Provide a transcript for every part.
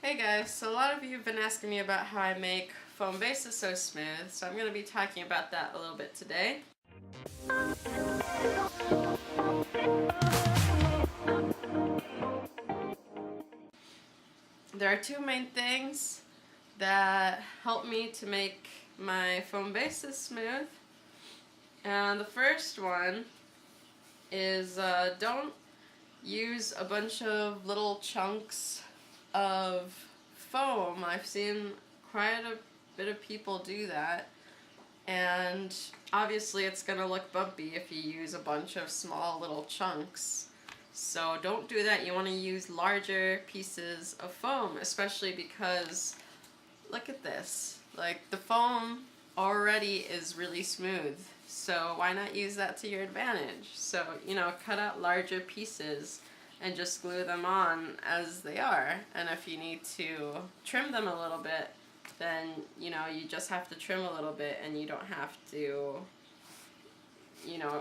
Hey guys, so a lot of you have been asking me about how I make foam bases so smooth, so I'm going to be talking about that a little bit today. There are two main things that help me to make my foam bases smooth. And the first one is don't use a bunch of little chunks of foam. I've seen quite a bit of people do that, and obviously it's gonna look bumpy if you use a bunch of small little chunks. So don't do that. You want to use larger pieces of foam, especially because look at this. Like, the foam already is really smooth, so why not use that to your advantage? So, cut out larger pieces and just glue them on as they are. And if you need to trim them a little bit, then, you just have to trim a little bit, and you don't have to,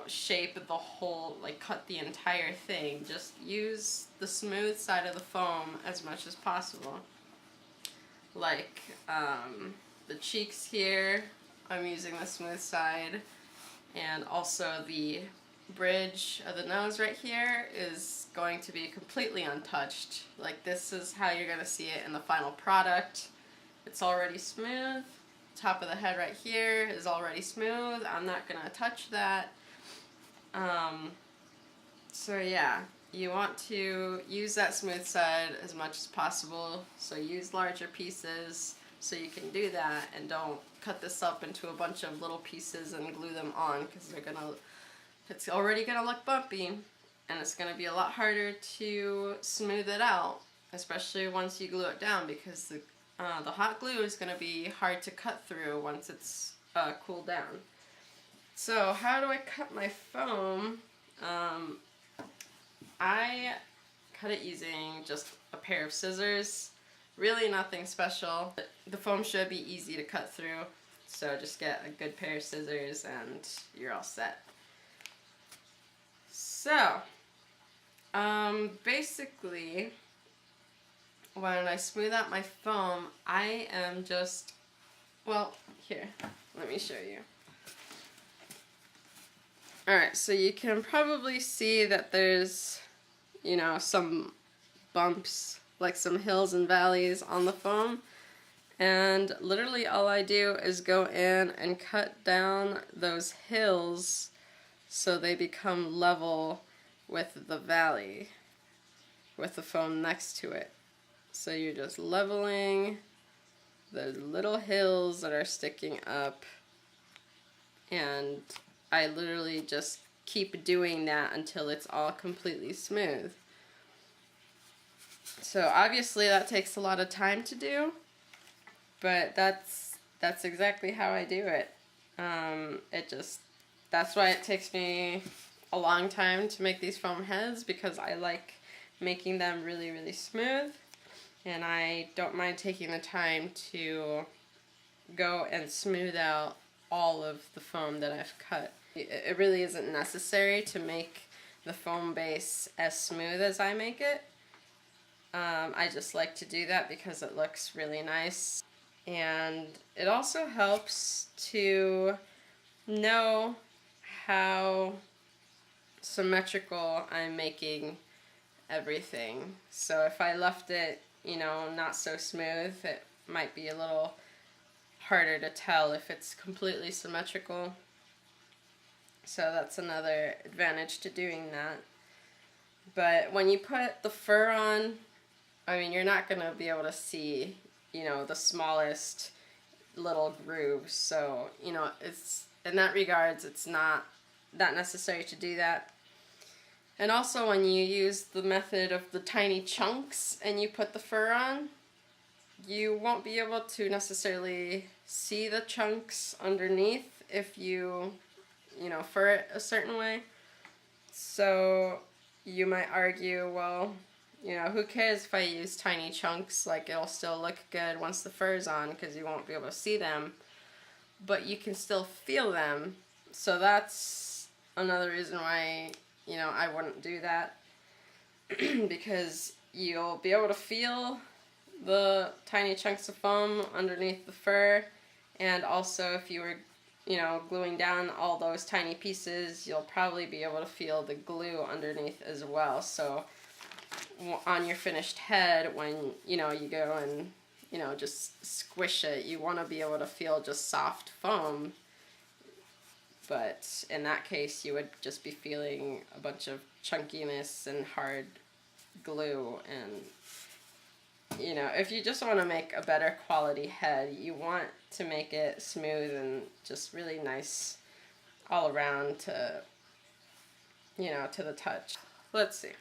shape the whole, cut the entire thing. Just use the smooth side of the foam as much as possible. Like, the cheeks here, I'm using the smooth side, and also the bridge of the nose right here is going to be completely untouched. Like, this is how you're going to see it in the final product. It's already smooth. Top of the head right here is already smooth. I'm not going to touch that. So yeah, you want to use that smooth side as much as possible. So use larger pieces so you can do that, and don't cut this up into a bunch of little pieces and glue them on, because it's already gonna look bumpy, and it's gonna be a lot harder to smooth it out, especially once you glue it down, because the hot glue is gonna be hard to cut through once it's cooled down. So how do I cut my foam? I cut it using just a pair of scissors. Really nothing special. The foam should be easy to cut through, so just get a good pair of scissors and you're all set. So, basically, when I smooth out my foam, I am just, well, here, let me show you. Alright, so you can probably see that there's, some bumps, like some hills and valleys on the foam. And literally all I do is go in and cut down those hills so they become level with the valley, with the foam next to it. So you're just leveling those little hills that are sticking up, and I literally just keep doing that until it's all completely smooth. So obviously that takes a lot of time to do, but that's exactly how I do it. That's why it takes me a long time to make these foam heads, because I like making them really, really smooth, and I don't mind taking the time to go and smooth out all of the foam that I've cut. It really isn't necessary to make the foam base as smooth as I make it. I just like to do that because it looks really nice. And it also helps to know how symmetrical I'm making everything. So if I left it, not so smooth, it might be a little harder to tell if it's completely symmetrical. So that's another advantage to doing that. But when you put the fur on, you're not going to be able to see, the smallest little grooves. So, it's, in that regards, it's not that necessary to do that. And also, when you use the method of the tiny chunks and you put the fur on, you won't be able to necessarily see the chunks underneath if you fur it a certain way. So you might argue, well, who cares if I use tiny chunks? Like, it'll still look good once the fur's on, because you won't be able to see them, but you can still feel them. So that's another reason why, I wouldn't do that, because you'll be able to feel the tiny chunks of foam underneath the fur, and also if you were, you know, gluing down all those tiny pieces, you'll probably be able to feel the glue underneath as well. So on your finished head, when, you know, you go and, you know, just squish it, you want to be able to feel just soft foam. But in that case, you would just be feeling a bunch of chunkiness and hard glue. And, you know, if you just want to make a better quality head, you want to make it smooth and just really nice all around to, you know, to the touch. Let's see.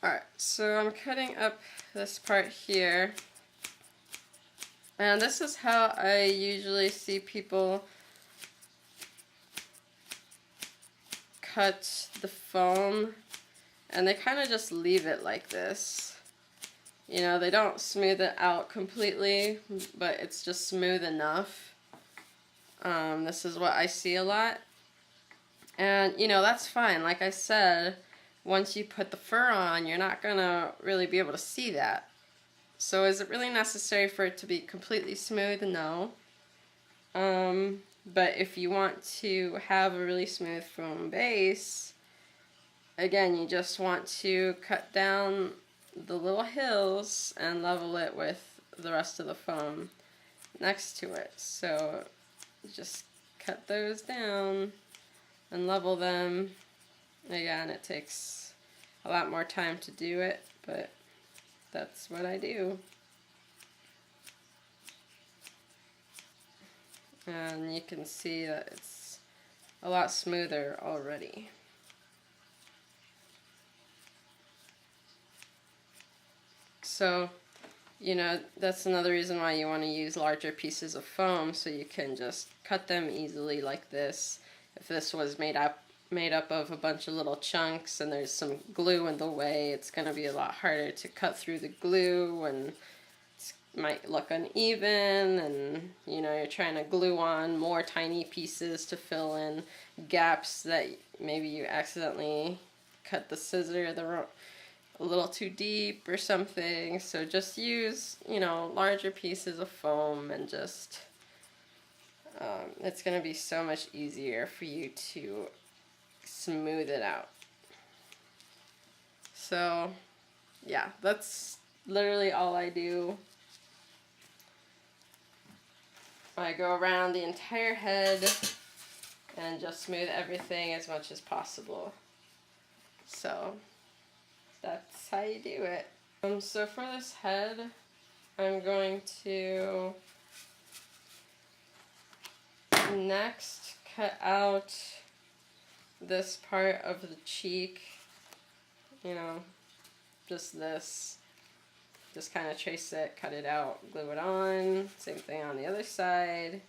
Alright, so I'm cutting up this part here, and this is how I usually see people cut the foam, and they kind of just leave it like this. You know, they don't smooth it out completely, but it's just smooth enough. This is what I see a lot, and you know, that's fine. Like I said, once you put the fur on, you're not gonna really be able to see that. So is it really necessary for it to be completely smooth? No. But if you want to have a really smooth foam base, again, you just want to cut down the little hills and level it with the rest of the foam next to it. So just cut those down and level them. Again, it takes a lot more time to do it, but that's what I do. And you can see that it's a lot smoother already. So, you know, that's another reason why you want to use larger pieces of foam, so you can just cut them easily like this. If this was made up of a bunch of little chunks and there's some glue in the way, it's going to be a lot harder to cut through the glue, and it might look uneven, and you know, you're trying to glue on more tiny pieces to fill in gaps that maybe you accidentally cut the scissor a little too deep or something. So just use, you know, larger pieces of foam, and just it's going to be so much easier for you to smooth it out. So yeah, that's literally all I do. I go around the entire head and just smooth everything as much as possible. So that's how you do it. So for this head, I'm going to next cut out this part of the cheek, you know, just this. Just kind of trace it, cut it out, glue it on. Same thing on the other side.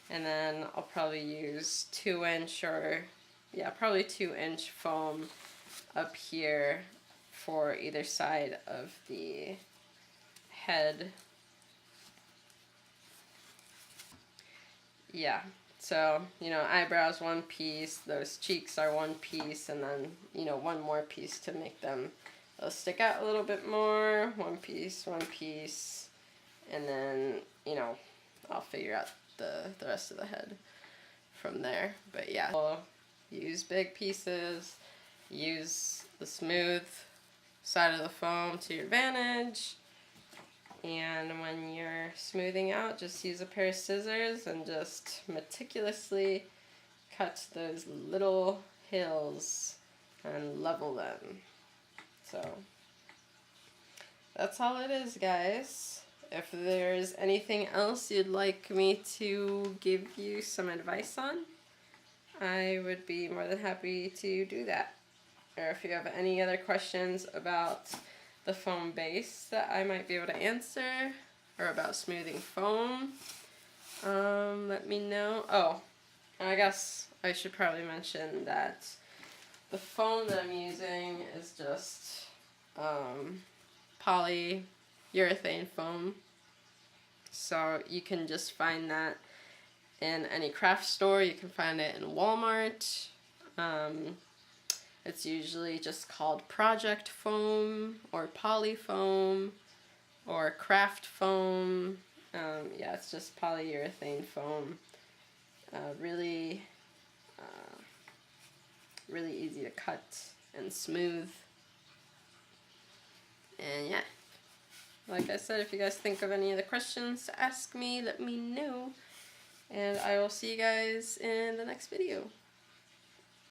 And then I'll probably use 2-inch or, yeah, probably 2-inch foam up here for either side of the head. Yeah, so, you know, eyebrows one piece, those cheeks are one piece, and then, you know, one more piece to make them stick out a little bit more. One piece, and then, you know, I'll figure out the rest of the head from there. But yeah, use big pieces, use the smooth side of the foam to your advantage, and when you're smoothing out, just use a pair of scissors and just meticulously cut those little hills and level them. So that's all it is, guys. If there's anything else you'd like me to give you some advice on, I would be more than happy to do that. Or if you have any other questions about the foam base that I might be able to answer, or about smoothing foam, let me know. Oh, I guess I should probably mention that the foam that I'm using is just polyurethane foam. So you can just find that in any craft store. You can find it in Walmart. It's usually just called project foam or poly foam or craft foam. Yeah, it's just polyurethane foam. Really easy to cut and smooth. And yeah, like I said, if you guys think of any other questions to ask me, let me know. And I will see you guys in the next video.